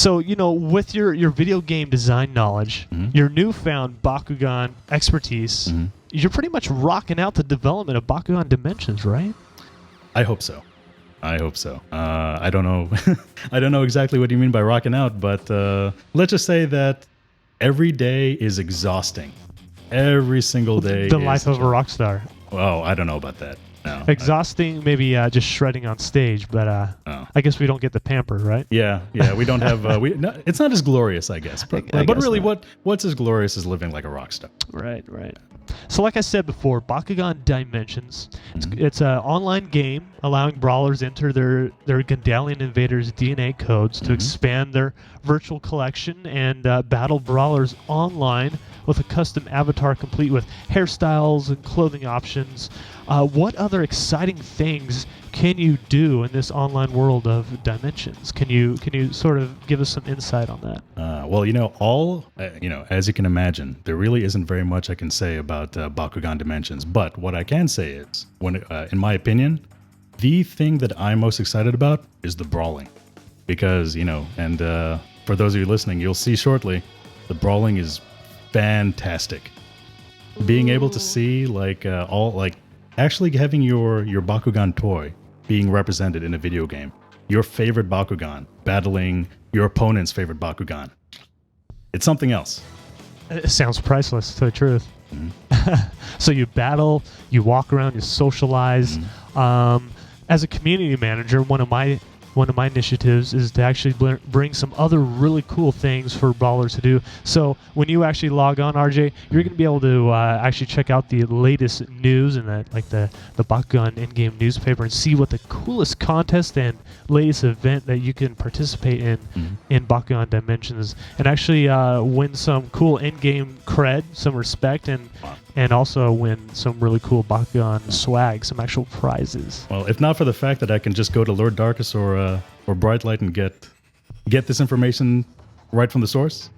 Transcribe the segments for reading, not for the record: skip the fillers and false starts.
So, with your video game design knowledge, your newfound Bakugan expertise, you're pretty much rocking out the development of Bakugan Dimensions, right? I hope so. I don't know. I don't know exactly what you mean by rocking out, but let's just say that every day is exhausting. Every single day. The life of a rock star. Oh, I don't know about that. No, exhausting, maybe just shredding on stage, but I guess we don't get the pamper, right? Yeah, we don't have. It's not as glorious, I guess. But really, what's as glorious as living like a rock star? Right. So, like I said before, Bakugan Dimensions. It's an online game allowing brawlers enter their Gundalian Invaders DNA codes to expand their virtual collection and battle brawlers online with a custom avatar complete with hairstyles and clothing options. What other exciting things can you do in this online world of Dimensions? Can you sort of give us some insight on that? Well, as you can imagine, there really isn't very much I can say about Bakugan Dimensions. But what I can say is, in my opinion, the thing that I'm most excited about is the brawling, because for those of you listening, you'll see shortly, the brawling is fantastic. Being able to see actually having your Bakugan toy being represented in a video game, your favorite Bakugan battling your opponent's favorite Bakugan, it's something else. It sounds priceless, to the truth. So you battle, you walk around, you socialize. As a community manager, one of my initiatives is to actually bring some other really cool things for brawlers to do. So when you actually log on, RJ, you're going to be able to actually check out the latest news and the Bakugan in-game newspaper and see what the coolest contest and latest event that you can participate in Bakugan Dimensions, and actually win some cool in-game cred, some respect, and also win some really cool Bakugan swag, some actual prizes. Well, if not for the fact that I can just go to Lord Darkus or Bright Light and get this information right from the source.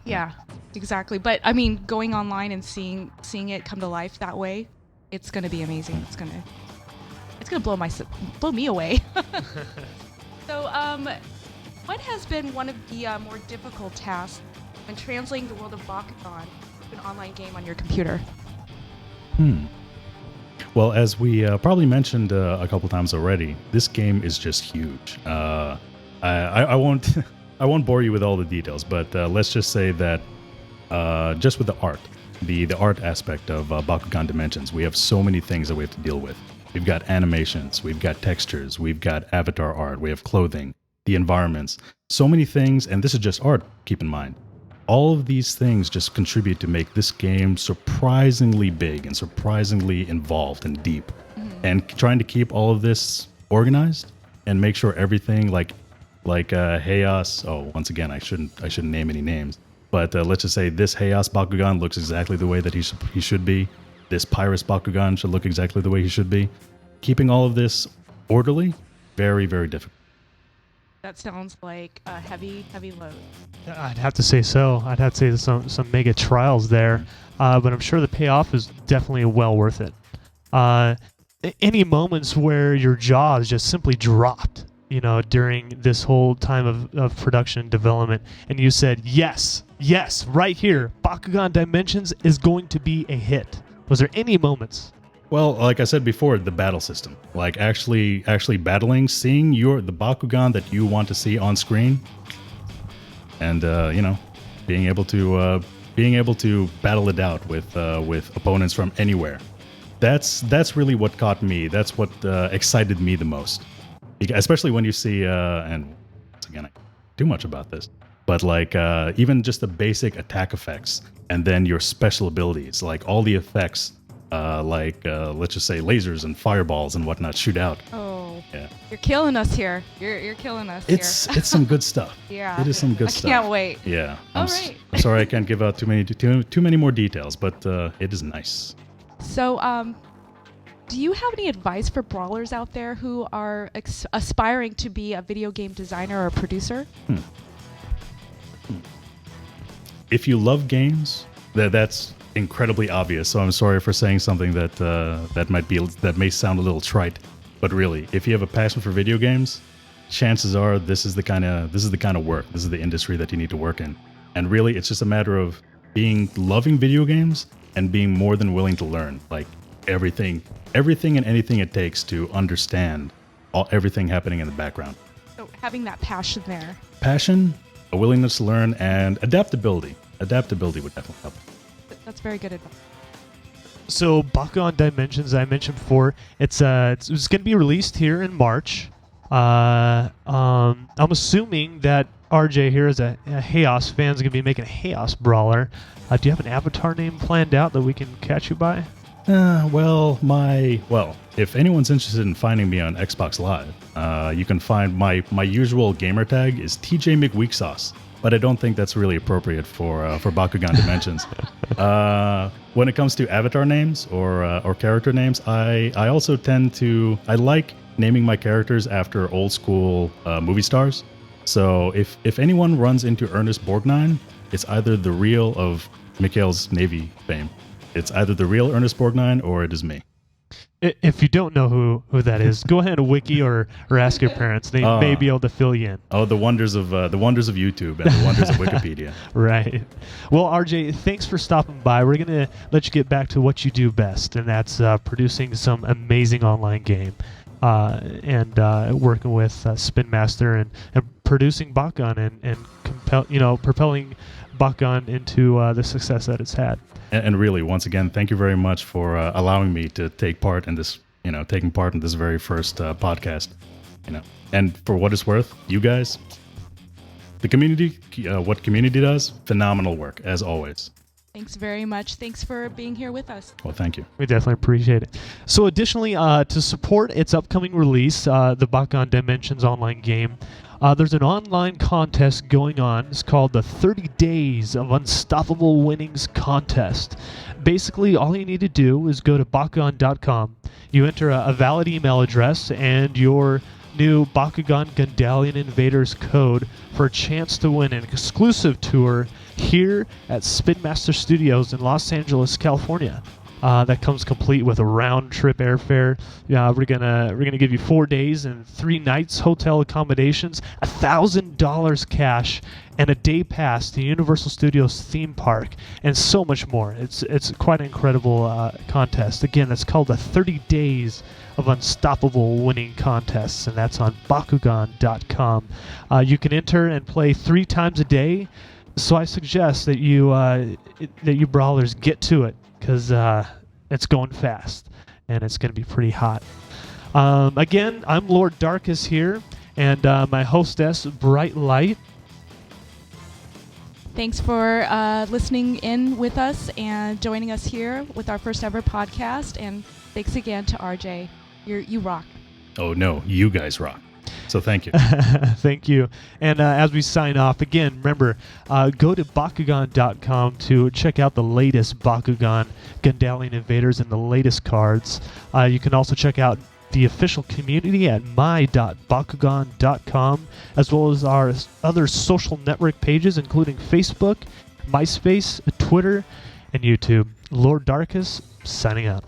Yeah, exactly. But I mean, going online and seeing it come to life that way, it's going to be amazing. It's gonna blow me away. So, what has been one of the more difficult tasks when translating the world of Bakugan to an online game on your computer? Well, as we probably mentioned a couple times already, this game is just huge. I won't bore you with all the details, but let's just say that just with the art, the art aspect of Bakugan Dimensions, we have so many things that we have to deal with. We've got animations, we've got textures, we've got avatar art, we have clothing, the environments, so many things, and this is just art, keep in mind. All of these things just contribute to make this game surprisingly big and surprisingly involved and deep. And trying to keep all of this organized and make sure everything like Reyes. Oh, once again, I shouldn't name any names, but let's just say this Reyes Bakugan looks exactly the way that he should be. This Pyrus Bakugan should look exactly the way he should be. Keeping all of this orderly, very, very difficult. That sounds like a heavy load. I'd have to say so. I'd have to say there's some mega trials there, but I'm sure the payoff is definitely well worth it. Any moments where your jaw is just simply dropped, during this whole time of production and development, and you said, yes, right here, Bakugan Dimensions is going to be a hit. Was there any moments? Well, like I said before, the battle system, like actually battling, seeing the Bakugan that you want to see on screen, and being able to battle it out with opponents from anywhere. That's really what caught me. That's what excited me the most, especially when you see and once again, I can't do much about this, but even just the basic attack effects, and then your special abilities, like all the effects. Let's just say lasers and fireballs and whatnot shoot out. Oh, yeah. You're killing us here. You're killing us here. It's some good stuff. Yeah, it is some good stuff. I can't wait. Yeah, all right. I'm sorry I can't give out too many more details, but it is nice. So, do you have any advice for brawlers out there who are aspiring to be a video game designer or producer? If you love games, that's incredibly obvious, so I'm sorry for saying something that may sound a little trite, but really, if you have a passion for video games, chances are this is the kind of work, this is the industry that you need to work in. And really, it's just a matter of loving video games and being more than willing to learn, like everything and anything it takes to understand everything happening in the background. So having that passion there. Passion, a willingness to learn, and adaptability. Adaptability would definitely help. That's very good advice. So Bakugan Dimensions, I mentioned before, it's going to be released here in March. I'm assuming that RJ here is a Chaos fan is going to be making a Chaos Brawler. Do you have an avatar name planned out that we can catch you by? If anyone's interested in finding me on Xbox Live, you can find my usual gamer tag is TJ McWeaksauce, but I don't think that's really appropriate for Bakugan Dimensions. When it comes to avatar names or character names, I also I like naming my characters after old school movie stars. So if anyone runs into Ernest Borgnine, it's either the real of Mikhail's Navy fame. It's either the real Ernest Borgnine or it is me. If you don't know who that is, go ahead and wiki or ask your parents. They may be able to fill you in. Oh, the wonders of YouTube and the wonders of Wikipedia. Right. Well, RJ, thanks for stopping by. We're gonna let you get back to what you do best, and that's producing some amazing online game, and working with Spin Master and producing Bakugan and propelling Bakugan into the success that it's had. And really, once again, thank you very much for allowing me to take part in this, taking part in this very first podcast, And for what it's worth, you guys, the community, what community does, phenomenal work, as always. Thanks very much. Thanks for being here with us. Well, thank you. We definitely appreciate it. So additionally, to support its upcoming release, the Bakugan Dimensions online game, there's an online contest going on. It's called the 30 Days of Unstoppable Winnings Contest. Basically, all you need to do is go to Bakugan.com. You enter a valid email address and your new Bakugan Gundalian Invaders code for a chance to win an exclusive tour here at Spin Master Studios in Los Angeles, California. That comes complete with a round-trip airfare. We're gonna give you 4 days and 3 nights hotel accommodations, $1,000 cash, and a day pass to Universal Studios theme park, and so much more. It's quite an incredible contest. Again, it's called the 30 Days of Unstoppable Winning Contests, and that's on Bakugan.com. You can enter and play 3 times a day. So I suggest that you brawlers get to it, because it's going fast and it's going to be pretty hot. Again, I'm Lord Darkus here, and my hostess, Bright Light. Thanks for listening in with us and joining us here with our first ever podcast. And thanks again to RJ. You rock. Oh, no, you guys rock. So thank you. Thank you. And as we sign off, again, remember, go to Bakugan.com to check out the latest Bakugan Gundalian Invaders and the latest cards. You can also check out the official community at my.bakugan.com, as well as our other social network pages, including Facebook, MySpace, Twitter, and YouTube. Lord Darkus, signing out.